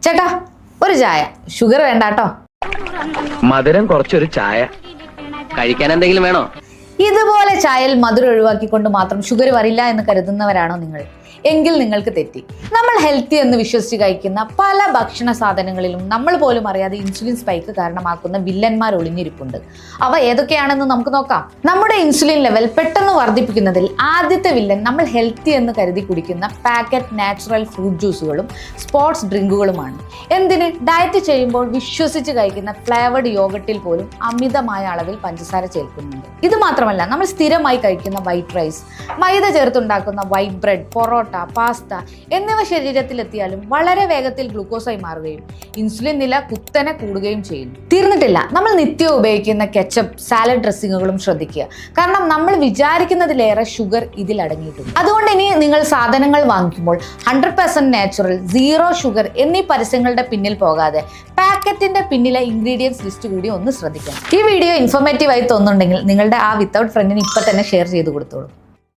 ചേട്ടാ ഒരു ചായ, ഷുഗർ വേണ്ട കേട്ടോ. മധുരം കുറച്ചൊരു ചായ. കഴിക്കാൻ എന്തെങ്കിലും വേണോ? ഇതുപോലെ ചായയിൽ മധുരം ഒഴിവാക്കിക്കൊണ്ട് മാത്രം ഷുഗർ വരില്ല എന്ന് കരുതുന്നവരാണോ നിങ്ങൾ? എങ്കിൽ നിങ്ങൾക്ക് തെറ്റി. നമ്മൾ ഹെൽത്തി എന്ന് വിശ്വസിച്ച് കഴിക്കുന്ന പല ഭക്ഷണ സാധനങ്ങളിലും നമ്മൾ പോലും അറിയാതെ ഇൻസുലിൻ സ്പൈക്ക് കാരണമാക്കുന്ന വില്ലന്മാർ ഒളിഞ്ഞിരിപ്പുണ്ട്. അവ ഏതൊക്കെയാണെന്ന് നമുക്ക് നോക്കാം. നമ്മുടെ ഇൻസുലിൻ ലെവൽ പെട്ടെന്ന് വർദ്ധിപ്പിക്കുന്നതിൽ ആദ്യത്തെ വില്ലൻ നമ്മൾ ഹെൽത്തി എന്ന് കരുതി കുടിക്കുന്ന പാക്കറ്റ് നാച്ചുറൽ ഫ്രൂട്ട് ജ്യൂസുകളും സ്പോർട്സ് ഡ്രിങ്കുകളുമാണ്. എന്തിന്? ഡയറ്റ് ചെയ്യുമ്പോൾ വിശ്വസിച്ച് കഴിക്കുന്ന ഫ്ലേവർഡ് യോഗട്ടിൽ പോലും അമിതമായ അളവിൽ പഞ്ചസാര ചേർക്കുന്നുണ്ട്. ഇത് മാത്രമല്ല, നമ്മൾ സ്ഥിരമായി കഴിക്കുന്ന വൈറ്റ് റൈസ്, മൈദ ചേർത്തുണ്ടാക്കുന്ന വൈറ്റ് ബ്രെഡ്, പൊറോട്ട, പാസ്ത എന്നിവ ശരീരത്തിലെത്തിയാലും വളരെ വേഗത്തിൽ ഗ്ലൂക്കോസായി മാറുകയും ഇൻസുലിൻ നില കുത്തനെ കൂടുകയും ചെയ്യുന്നു. തീർന്നിട്ടില്ല, നമ്മൾ നിത്യം ഉപയോഗിക്കുന്ന കെച്ചപ്പ്, സാലഡ് ഡ്രസ്സിങ്ങുകളും ശ്രദ്ധിക്കുക. കാരണം നമ്മൾ വിചാരിക്കുന്നതിലേറെ ഷുഗർ ഇതിൽ അടങ്ങിയിട്ടുണ്ട്. അതുകൊണ്ട് ഇനി നിങ്ങൾ സാധനങ്ങൾ വാങ്ങിക്കുമ്പോൾ 100% നാച്ചുറൽ, 0 ഷുഗർ എന്നീ പരസ്യങ്ങളുടെ പിന്നിൽ പോകാതെ പാക്കറ്റിന്റെ പിന്നിലെ ഇൻഗ്രീഡിയൻസ് ലിസ്റ്റ് കൂടി ഒന്ന് ശ്രദ്ധിക്കണം. ഈ വീഡിയോ ഇൻഫോർമേറ്റീവ് ആയി തോന്നുന്നുണ്ടെങ്കിൽ നിങ്ങളുടെ ആ വിത്തൗട്ട് ഫ്രണ്ടിന് ഇപ്പൊ തന്നെ ഷെയർ ചെയ്ത് കൊടുത്തോളൂ.